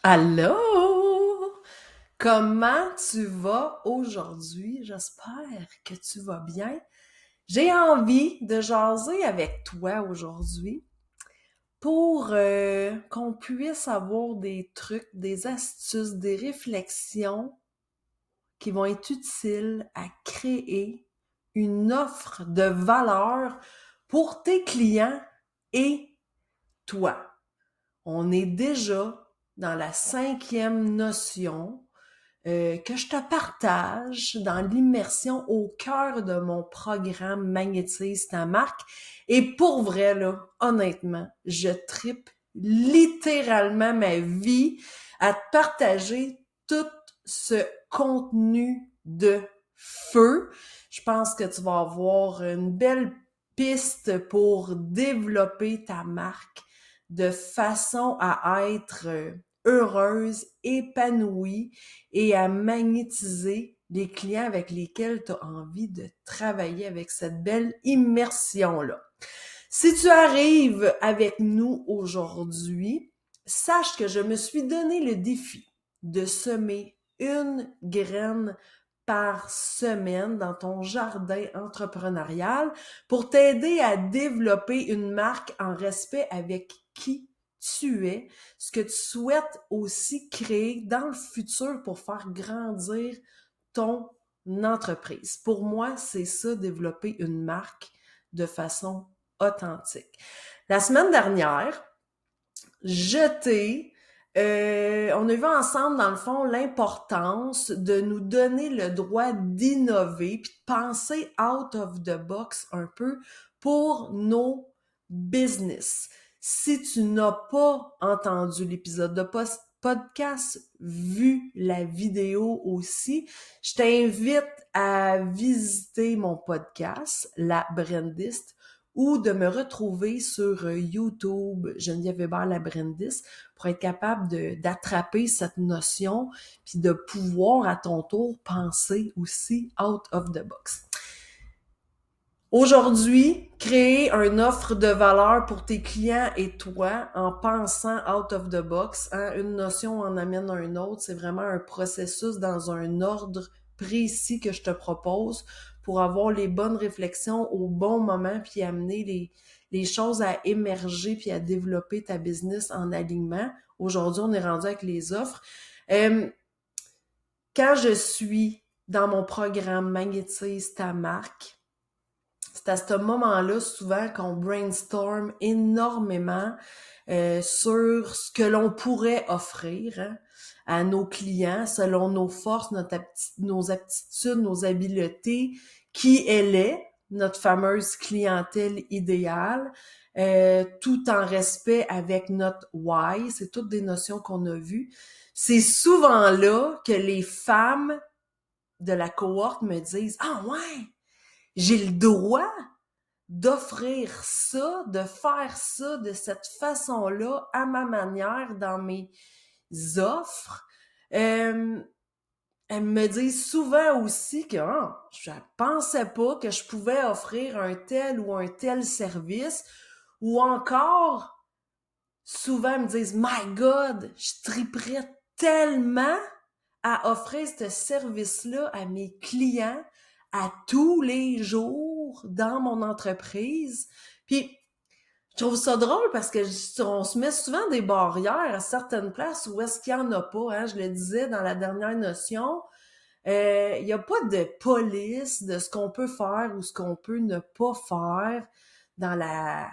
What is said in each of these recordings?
Allô? Comment tu vas aujourd'hui? J'espère que tu vas bien. J'ai envie de jaser avec toi aujourd'hui pour qu'on puisse avoir des trucs, des astuces, des réflexions qui vont être utiles à créer une offre de valeur pour tes clients et toi. On est déjà dans la 5e notion que je te partage dans l'immersion au cœur de mon programme Magnétise ta marque. Et pour vrai, là, honnêtement, je tripe littéralement ma vie à te partager tout ce contenu de feu. Je pense que tu vas avoir une belle piste pour développer ta marque de façon à être heureuse, épanouie et à magnétiser les clients avec lesquels tu as envie de travailler avec cette belle immersion-là. Si tu arrives avec nous aujourd'hui, sache que je me suis donné le défi de semer une graine par semaine dans ton jardin entrepreneurial pour t'aider à développer une marque en respect avec qui tu es, ce que tu souhaites aussi créer dans le futur pour faire grandir ton entreprise. Pour moi, c'est ça, développer une marque de façon authentique. La semaine dernière, on a vu ensemble, dans le fond, l'importance de nous donner le droit d'innover puis de penser out of the box un peu pour nos business. Si tu n'as pas entendu l'épisode de podcast, vu la vidéo aussi, je t'invite à visiter mon podcast, La Brandiste, ou de me retrouver sur YouTube, Geneviève Weber la Brandis, pour être capable d'attraper cette notion, puis de pouvoir à ton tour penser aussi out of the box. Aujourd'hui, créer une offre de valeur pour tes clients et toi en pensant out of the box, hein, une notion en amène un autre, c'est vraiment un processus dans un ordre précis que je te propose pour avoir les bonnes réflexions au bon moment puis amener les choses à émerger puis à développer ta business en alignement. Aujourd'hui, on est rendu avec les offres. Quand je suis dans mon programme Magnétise ta marque, c'est à ce moment-là, souvent, qu'on brainstorm énormément sur ce que l'on pourrait offrir, hein, à nos clients selon nos forces, nos aptitudes, nos habiletés, qui elle est, notre fameuse clientèle idéale, tout en respect avec notre why. C'est toutes des notions qu'on a vues. C'est souvent là que les femmes de la cohorte me disent « Ah ouais! J'ai le droit d'offrir ça, de faire ça de cette façon-là, à ma manière, dans mes offres. » Elles me disent souvent aussi que je pensais pas que je pouvais offrir un tel ou un tel service, ou encore, souvent elles me disent « My God, je triperais tellement à offrir ce service-là à mes clients à tous les jours dans mon entreprise. » Puis, je trouve ça drôle parce que on se met souvent des barrières à certaines places où est-ce qu'il n'y en a pas. Hein? Je le disais dans la dernière notion, il n'y a pas de police de ce qu'on peut faire ou ce qu'on peut ne pas faire dans la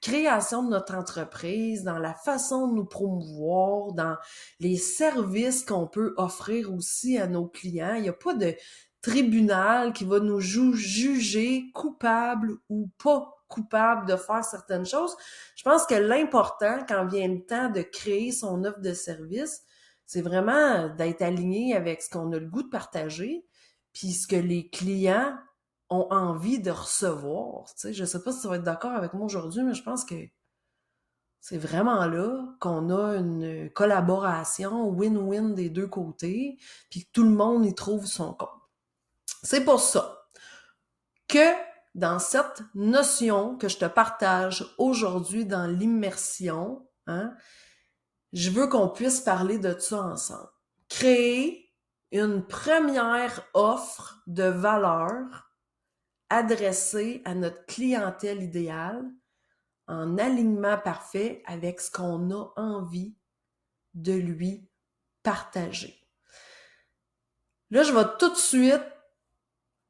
création de notre entreprise, dans la façon de nous promouvoir, dans les services qu'on peut offrir aussi à nos clients. Il n'y a pas de tribunal qui va nous juger coupable ou pas coupable de faire certaines choses. Je pense que l'important, quand vient le temps de créer son offre de service, c'est vraiment d'être aligné avec ce qu'on a le goût de partager, puis ce que les clients ont envie de recevoir. Tu sais, je sais pas si tu vas être d'accord avec moi aujourd'hui, mais je pense que c'est vraiment là qu'on a une collaboration win-win des deux côtés, puis que tout le monde y trouve son compte. C'est pour ça que dans cette notion que je te partage aujourd'hui dans l'immersion, hein, je veux qu'on puisse parler de ça ensemble. Créer une première offre de valeur adressée à notre clientèle idéale en alignement parfait avec ce qu'on a envie de lui partager. Là, je vais tout de suite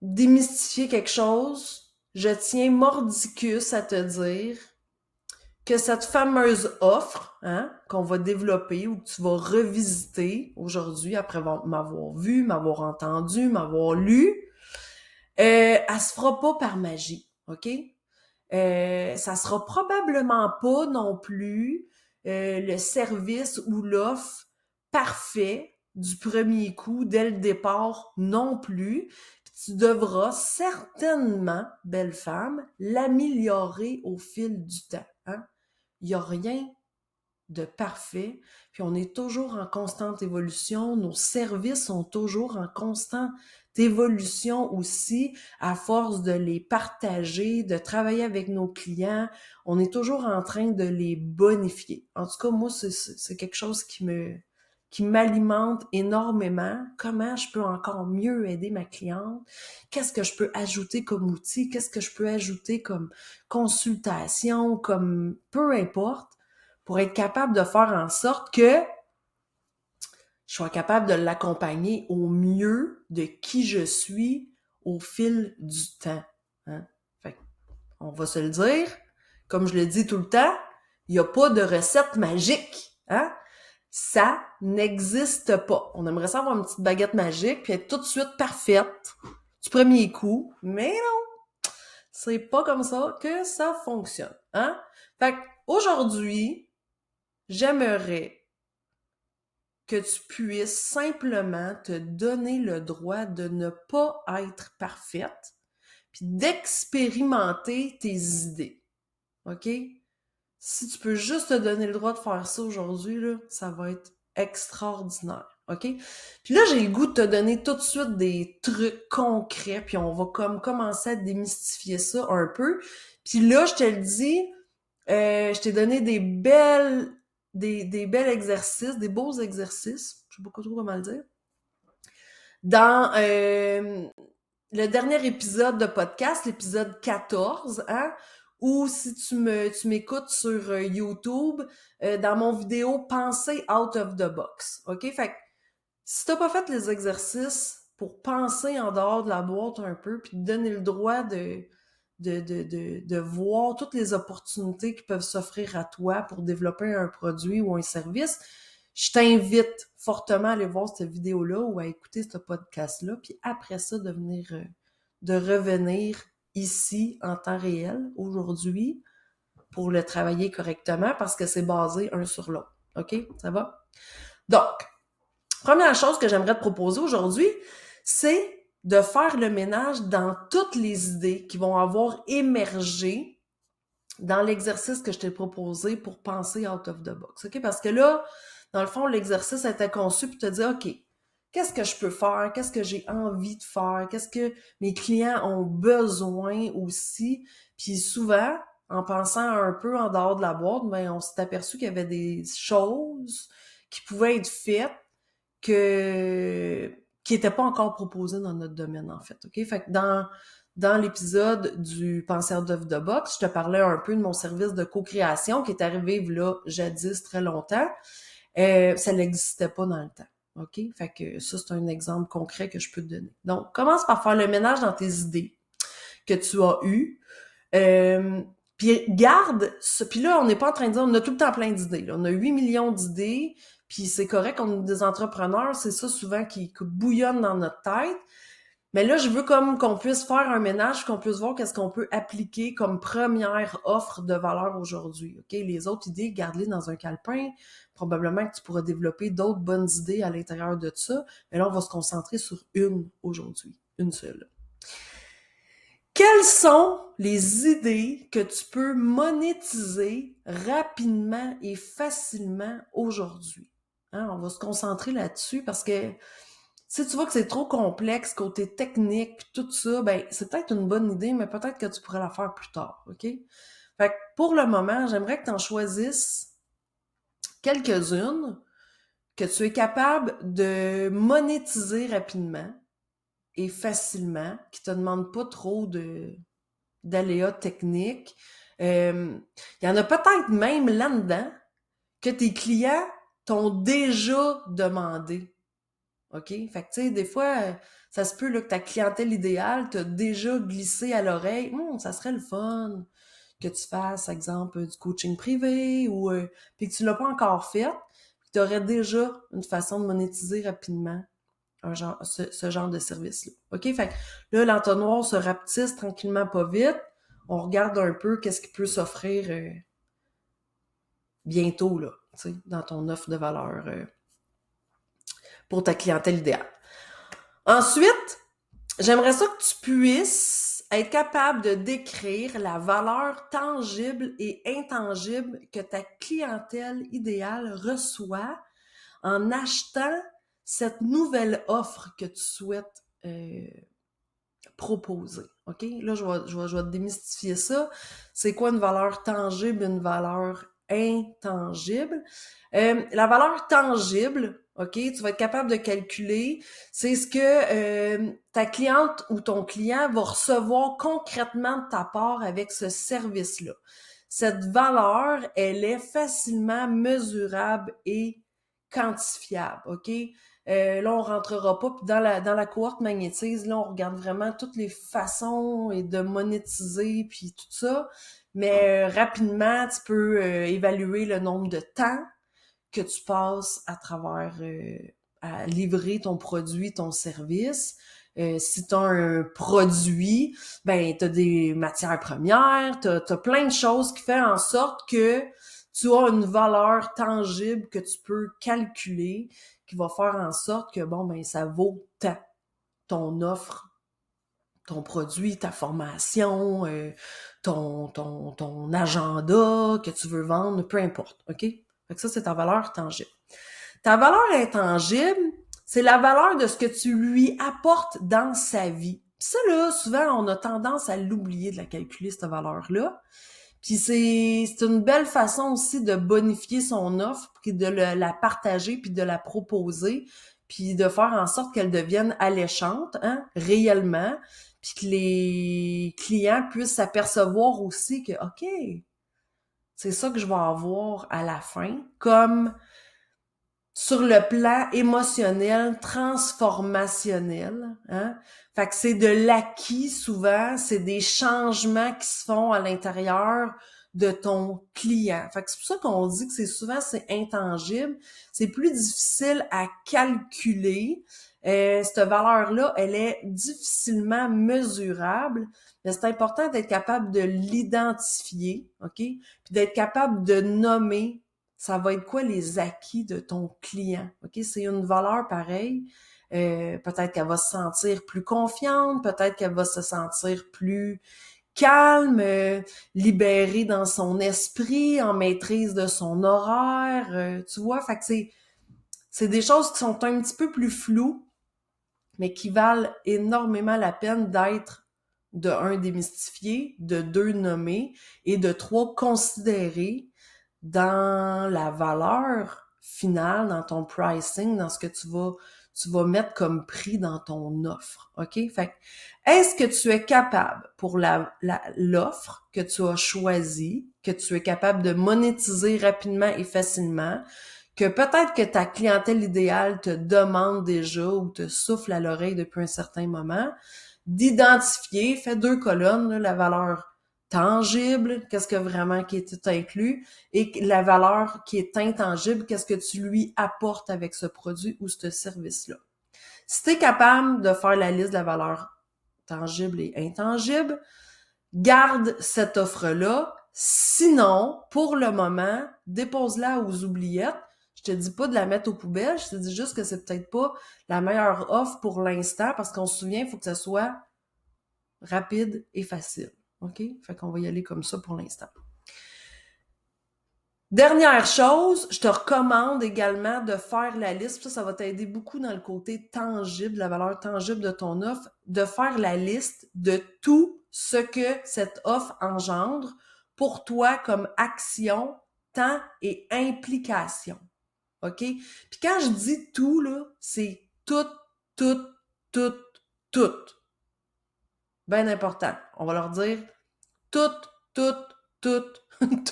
démystifier quelque chose. Je tiens mordicus à te dire que cette fameuse offre qu'on va développer ou que tu vas revisiter aujourd'hui après m'avoir vu, m'avoir entendu, m'avoir lu, elle se fera pas par magie, OK? Ça sera probablement pas non plus le service ou l'offre parfait du premier coup, dès le départ non plus. Puis tu devras certainement, belle femme, l'améliorer au fil du temps. Hein? Il n'y a rien de parfait, puis on est toujours en constante évolution, nos services sont toujours en constante évolution aussi, à force de les partager, de travailler avec nos clients, on est toujours en train de les bonifier. En tout cas, moi, c'est quelque chose qui m'alimente énormément. Comment je peux encore mieux aider ma cliente? Qu'est-ce que je peux ajouter comme outil? Qu'est-ce que je peux ajouter comme consultation, comme peu importe, pour être capable de faire en sorte que je sois capable de l'accompagner au mieux de qui je suis au fil du temps. Hein? Fait on va se le dire, comme je le dis tout le temps, il n'y a pas de recette magique. Hein? Ça n'existe pas. On aimerait ça avoir une petite baguette magique puis être tout de suite parfaite du premier coup, mais non, c'est pas comme ça que ça fonctionne. Hein? Fait qu'aujourd'hui, j'aimerais que tu puisses simplement te donner le droit de ne pas être parfaite, puis d'expérimenter tes idées. OK? Si tu peux juste te donner le droit de faire ça aujourd'hui, là, ça va être extraordinaire. OK? Puis là, j'ai le goût de te donner tout de suite des trucs concrets, puis on va comme commencer à démystifier ça un peu. Puis là, je te le dis, je t'ai donné des bels exercices, des beaux exercices, je sais pas trop comment le dire, dans le dernier épisode de podcast, l'épisode 14, hein, ou si tu m'écoutes sur YouTube, dans mon vidéo Penser out of the box, OK? Fait que si t'as pas fait les exercices pour penser en dehors de la boîte un peu, puis te donner le droit de voir toutes les opportunités qui peuvent s'offrir à toi pour développer un produit ou un service, je t'invite fortement à aller voir cette vidéo-là ou à écouter ce podcast-là, puis après ça, de revenir ici en temps réel, aujourd'hui, pour le travailler correctement parce que c'est basé un sur l'autre. OK? Ça va? Donc, première chose que j'aimerais te proposer aujourd'hui, c'est de faire le ménage dans toutes les idées qui vont avoir émergé dans l'exercice que je t'ai proposé pour penser out of the box. OK? Parce que là, dans le fond, l'exercice était conçu pour te dire, OK, qu'est-ce que je peux faire? Qu'est-ce que j'ai envie de faire? Qu'est-ce que mes clients ont besoin aussi? Puis souvent, en pensant un peu en dehors de la boîte, ben, on s'est aperçu qu'il y avait des choses qui pouvaient être faites qui n'était pas encore proposé dans notre domaine, en fait. OK? Fait que dans l'épisode du Penser out of the box, je te parlais un peu de mon service de co-création qui est arrivé là jadis très longtemps. Ça n'existait pas dans le temps. OK? Fait que ça, c'est un exemple concret que je peux te donner. Donc, commence par faire le ménage dans tes idées que tu as eues. Puis garde ça. Puis là, on n'est pas en train de dire, on a tout le temps plein d'idées. Là. On a 8 millions d'idées. Puis c'est correct, on est des entrepreneurs, c'est ça souvent qui bouillonne dans notre tête. Mais là, je veux comme qu'on puisse faire un ménage, qu'on puisse voir qu'est-ce qu'on peut appliquer comme première offre de valeur aujourd'hui. OK? Les autres idées, garde-les dans un calepin. Probablement que tu pourras développer d'autres bonnes idées à l'intérieur de ça. Mais là, on va se concentrer sur une aujourd'hui. Une seule. Quelles sont les idées que tu peux monétiser rapidement et facilement aujourd'hui? Hein, on va se concentrer là-dessus parce que si tu vois que c'est trop complexe, côté technique, tout ça, ben c'est peut-être une bonne idée, mais peut-être que tu pourrais la faire plus tard, OK? Fait que pour le moment, j'aimerais que tu en choisisses quelques-unes que tu es capable de monétiser rapidement et facilement, qui te demandent pas trop d'aléas techniques. Il y en a peut-être même là-dedans que tes clients t'ont déjà demandé. OK? Fait que, tu sais, des fois, ça se peut là, que ta clientèle idéale t'a déjà glissé à l'oreille. Ça serait le fun que tu fasses, exemple, du coaching privé ou puis que tu l'as pas encore fait, puis que tu aurais déjà une façon de monétiser rapidement ce genre de service-là. OK? Fait que là, l'entonnoir se rapetisse tranquillement pas vite. On regarde un peu qu'est-ce qui peut s'offrir bientôt, là, tu sais, dans ton offre de valeur pour ta clientèle idéale. Ensuite, j'aimerais ça que tu puisses être capable de décrire la valeur tangible et intangible que ta clientèle idéale reçoit en achetant cette nouvelle offre que tu souhaites proposer. OK? Là, je vais te démystifier ça. C'est quoi une valeur tangible, une valeur intangible? La valeur tangible, OK, tu vas être capable de calculer, c'est ce que ta cliente ou ton client va recevoir concrètement de ta part avec ce service-là. Cette valeur, elle est facilement mesurable et quantifiable, OK? Là, on rentrera pas dans la cohorte magnétise. Là, on regarde vraiment toutes les façons et de monétiser puis tout ça. Mais rapidement, tu peux évaluer le nombre de temps que tu passes à travers à livrer ton produit, ton service. Si tu as un produit, ben tu as des matières premières, tu as plein de choses qui font en sorte que tu as une valeur tangible que tu peux calculer, qui va faire en sorte que, bon, ben ça vaut tant ton offre, ton produit, ta formation, ton agenda que tu veux vendre, peu importe, OK? Fait que ça, c'est ta valeur tangible. Ta valeur intangible, c'est la valeur de ce que tu lui apportes dans sa vie. Puis ça, là, souvent, on a tendance à l'oublier de la calculer, cette valeur-là. Puis c'est une belle façon aussi de bonifier son offre, puis de la partager, puis de la proposer, puis de faire en sorte qu'elle devienne alléchante, hein, réellement, puis que les clients puissent s'apercevoir aussi que, OK, c'est ça que je vais avoir à la fin, comme sur le plan émotionnel, transformationnel, hein. Fait que c'est de l'acquis souvent, c'est des changements qui se font à l'intérieur de ton client. Fait que c'est pour ça qu'on dit que c'est intangible, c'est plus difficile à calculer. Cette valeur-là, elle est difficilement mesurable, mais c'est important d'être capable de l'identifier, OK? Puis d'être capable de nommer ça va être quoi les acquis de ton client, OK? C'est une valeur pareille. Peut-être qu'elle va se sentir plus confiante, peut-être qu'elle va se sentir plus calme, libérée dans son esprit, en maîtrise de son horaire, tu vois? Fait que c'est des choses qui sont un petit peu plus floues, mais qui valent énormément la peine d'être, de un, démystifiées, de deux, nommées, et de trois, considérées dans la valeur finale, dans ton pricing, dans ce que tu vas mettre comme prix dans ton offre. OK? Fait que, est-ce que tu es capable pour l'offre que tu as choisie, que tu es capable de monétiser rapidement et facilement, que peut-être que ta clientèle idéale te demande déjà ou te souffle à l'oreille depuis un certain moment, d'identifier, fais 2 colonnes, là, la valeur tangible, qu'est-ce que vraiment qui est inclus, et la valeur qui est intangible, qu'est-ce que tu lui apportes avec ce produit ou ce service-là. Si tu es capable de faire la liste de la valeur tangible et intangible, garde cette offre-là. Sinon, pour le moment, dépose-la aux oubliettes. Je te dis pas de la mettre aux poubelles, je te dis juste que c'est peut-être pas la meilleure offre pour l'instant parce qu'on se souvient, il faut que ça soit rapide et facile. OK? Fait qu'on va y aller comme ça pour l'instant. Dernière chose, je te recommande également de faire la liste, ça va t'aider beaucoup dans le côté tangible, la valeur tangible de ton offre, de faire la liste de tout ce que cette offre engendre pour toi comme action temps et implication. OK? Puis quand je dis tout, là, c'est tout, tout, tout, tout. Bien important. On va leur dire tout, tout, tout,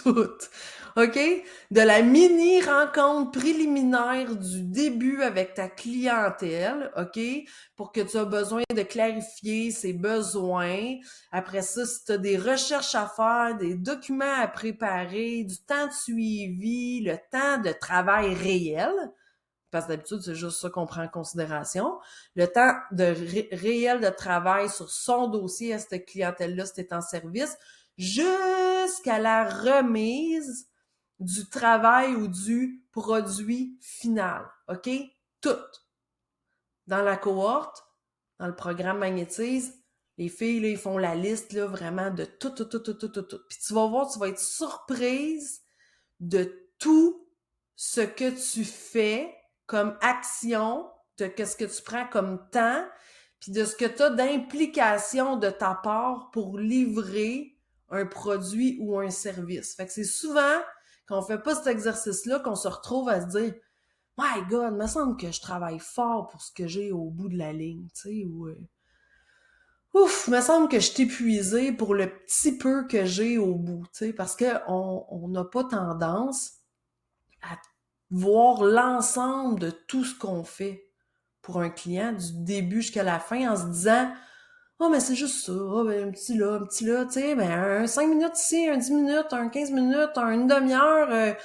tout. OK? De la mini-rencontre préliminaire du début avec ta clientèle, OK? Pour que tu aies besoin de clarifier ses besoins. Après ça, si tu as des recherches à faire, des documents à préparer, du temps de suivi, le temps de travail réel, parce que d'habitude, c'est juste ça qu'on prend en considération. Le temps de réel de travail sur son dossier à cette clientèle-là, si t'es en service, jusqu'à la remise du travail ou du produit final. OK? Tout. Dans la cohorte, dans le programme Magnétise, les filles, là, ils font la liste, là, vraiment de tout, tout, tout, tout, tout, tout, tout. Puis tu vas voir, tu vas être surprise de tout ce que tu fais comme action, de ce que tu prends comme temps, puis de ce que tu as d'implication de ta part pour livrer un produit ou un service. Fait que c'est souvent quand on fait pas cet exercice-là qu'on se retrouve à se dire « My God, il me semble que je travaille fort pour ce que j'ai au bout de la ligne, tu sais, ou ouf, il me semble que je suis épuisée pour le petit peu que j'ai au bout, tu sais, parce que on n'a pas tendance à voir l'ensemble de tout ce qu'on fait pour un client, du début jusqu'à la fin, en se disant « Oh, mais c'est juste ça, oh, ben, un petit là, tu sais, ben, un 5 minutes ici, un 10 minutes, un 15 minutes, une demi-heure,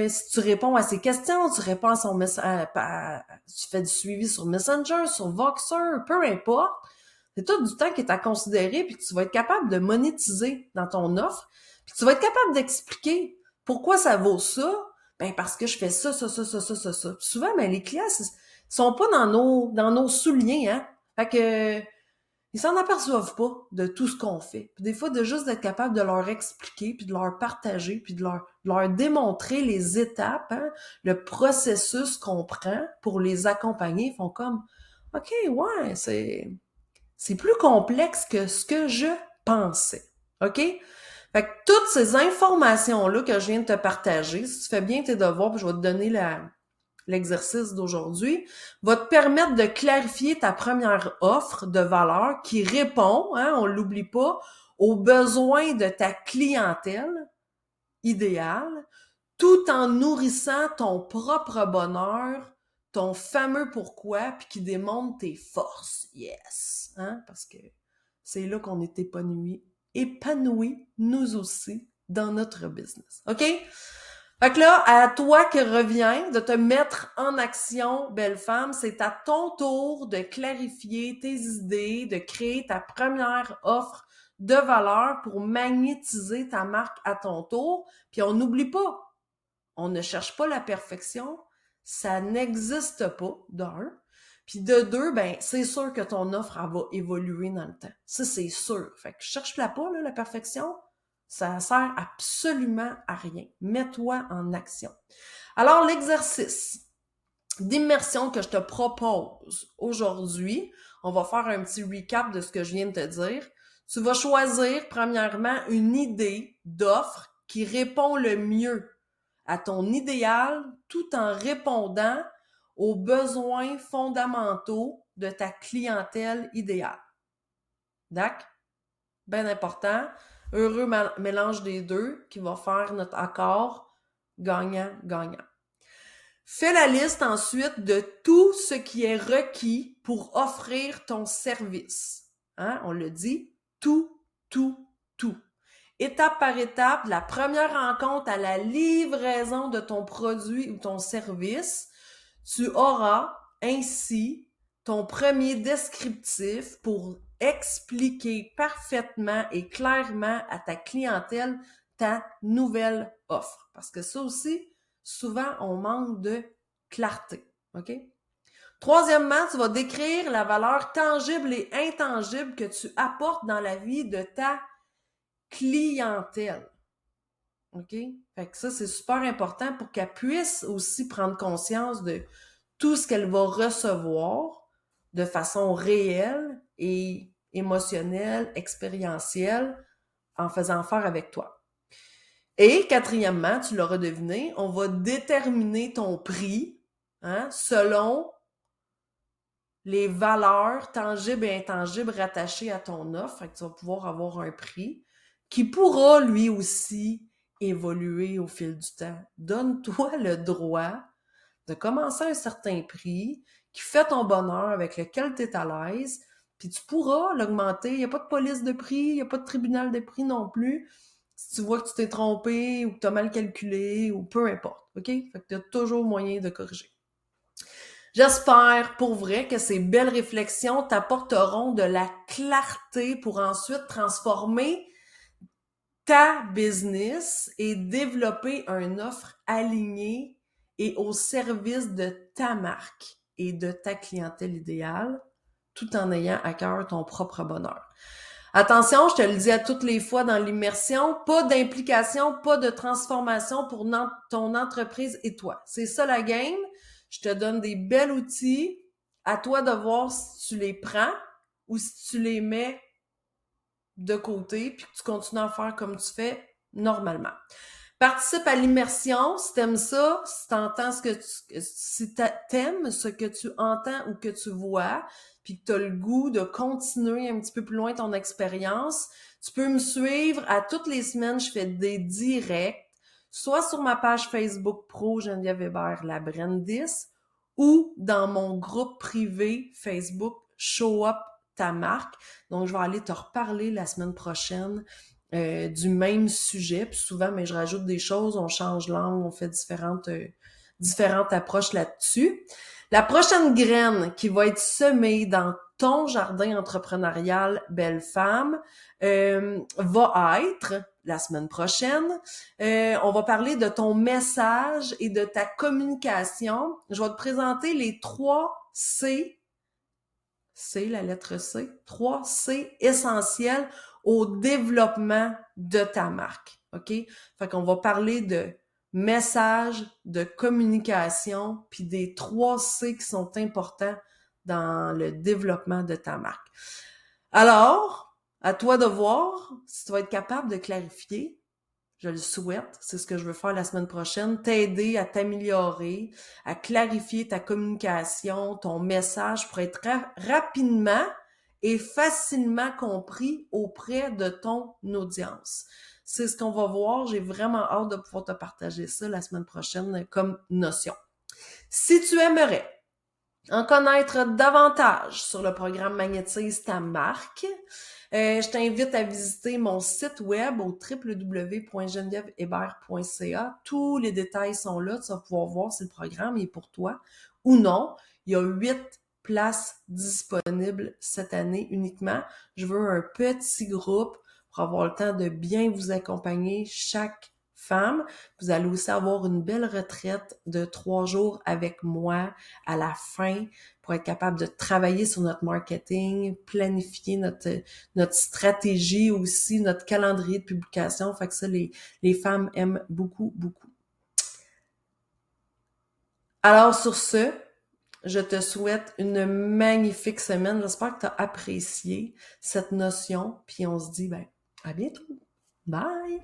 si tu réponds à ses questions, tu réponds à son message, tu fais du suivi sur Messenger, sur Voxer, peu importe, c'est tout du temps qui est à considérer puis que tu vas être capable de monétiser dans ton offre, puis tu vas être capable d'expliquer pourquoi ça vaut ça, ben parce que je fais ça, ça, ça, ça, ça, ça, ça. Puis souvent, ben les clients sont pas dans nos souliers, hein. Fait que ils s'en aperçoivent pas de tout ce qu'on fait. Puis des fois, de juste d'être capable de leur expliquer, puis de leur partager, puis de leur démontrer les étapes, hein, le processus qu'on prend pour les accompagner, ils font comme OK, ouais, c'est plus complexe que ce que je pensais. OK? Fait que toutes ces informations-là que je viens de te partager, si tu fais bien tes devoirs, puis je vais te donner l'exercice d'aujourd'hui, va te permettre de clarifier ta première offre de valeur qui répond, hein, on l'oublie pas, aux besoins de ta clientèle idéale, tout en nourrissant ton propre bonheur, ton fameux pourquoi, puis qui démontre tes forces. Yes! Hein? Parce que c'est là qu'on est épanoui, nous aussi, dans notre business. OK? Fait que là, à toi qui revient de te mettre en action, belle femme, c'est à ton tour de clarifier tes idées, de créer ta première offre de valeur pour magnétiser ta marque à ton tour. Puis on n'oublie pas, on ne cherche pas la perfection, ça n'existe pas, d'un. Puis de deux, ben c'est sûr que ton offre, elle va évoluer dans le temps. Ça, c'est sûr. Fait que cherche-la pas, là, la perfection. Ça sert absolument à rien. Mets-toi en action. Alors, l'exercice d'immersion que je te propose aujourd'hui, on va faire un petit recap de ce que je viens de te dire. Tu vas choisir, premièrement, une idée d'offre qui répond le mieux à ton idéal tout en répondant aux besoins fondamentaux de ta clientèle idéale. D'accord? Bien important. Heureux mélange des deux qui va faire notre accord gagnant-gagnant. Fais la liste ensuite de tout ce qui est requis pour offrir ton service. Hein? On le dit, tout, tout, tout. Étape par étape, de la première rencontre à la livraison de ton produit ou ton service, tu auras ainsi ton premier descriptif pour expliquer parfaitement et clairement à ta clientèle ta nouvelle offre. Parce que ça aussi, souvent, on manque de clarté. OK? Troisièmement, tu vas décrire la valeur tangible et intangible que tu apportes dans la vie de ta clientèle. OK? Fait que ça, c'est super important pour qu'elle puisse aussi prendre conscience de tout ce qu'elle va recevoir de façon réelle et émotionnelle, expérientielle, en faisant affaire avec toi. Et quatrièmement, tu l'auras deviné, on va déterminer ton prix selon les valeurs tangibles et intangibles rattachées à ton offre. Fait que tu vas pouvoir avoir un prix qui pourra lui aussi évoluer au fil du temps. Donne-toi le droit de commencer à un certain prix qui fait ton bonheur, avec lequel tu es à l'aise, puis tu pourras l'augmenter. Il n'y a pas de police de prix, il n'y a pas de tribunal de prix non plus. Si tu vois que tu t'es trompé ou que tu as mal calculé ou peu importe, OK? Fait que tu as toujours moyen de corriger. J'espère pour vrai que ces belles réflexions t'apporteront de la clarté pour ensuite transformer ta business et développer une offre alignée et au service de ta marque et de ta clientèle idéale, tout en ayant à cœur ton propre bonheur. Attention, je te le dis à toutes les fois dans l'immersion, pas d'implication, pas de transformation pour ton entreprise et toi. C'est ça la game. Je te donne des bels outils. À toi de voir si tu les prends ou si tu les mets de côté puis que tu continues à faire comme tu fais normalement. Participe à l'immersion si t'aimes ça, si t'entends si t'aimes ce que tu entends ou que tu vois, puis que t'as le goût de continuer un petit peu plus loin ton expérience, tu peux me suivre à toutes les semaines, je fais des directs, soit sur ma page Facebook pro Geneviève Hébert la Brandis ou dans mon groupe privé Facebook Show Up ta marque. Donc, je vais aller te reparler la semaine prochaine du même sujet. Puis souvent, mais je rajoute des choses, on change l'angle, on fait différentes approches là-dessus. La prochaine graine qui va être semée dans ton jardin entrepreneurial, belle femme, va être la semaine prochaine. On va parler de ton message et de ta communication. Je vais te présenter les 3 C, la lettre C, 3 C essentiels au développement de ta marque, OK? Fait qu'on va parler de message, de communication, puis des 3 C qui sont importants dans le développement de ta marque. Alors, à toi de voir si tu vas être capable de clarifier. Je le souhaite, c'est ce que je veux faire la semaine prochaine, t'aider à t'améliorer, à clarifier ta communication, ton message pour être rapidement et facilement compris auprès de ton audience. C'est ce qu'on va voir, j'ai vraiment hâte de pouvoir te partager ça la semaine prochaine comme notion. Si tu aimerais en connaître davantage sur le programme Magnétise ta marque, je t'invite à visiter mon site web au www.genevièvehébert.ca. Tous les détails sont là. Tu vas pouvoir voir si le programme est pour toi ou non. Il y a 8 places disponibles cette année uniquement. Je veux un petit groupe pour avoir le temps de bien vous accompagner chaque femme. Vous allez aussi avoir une belle retraite de 3 jours avec moi à la fin pour être capable de travailler sur notre marketing, planifier notre stratégie aussi, notre calendrier de publication. Fait que ça, les femmes aiment beaucoup, beaucoup. Alors, sur ce, je te souhaite une magnifique semaine. J'espère que tu as apprécié cette notion. Puis on se dit, à bientôt. Bye!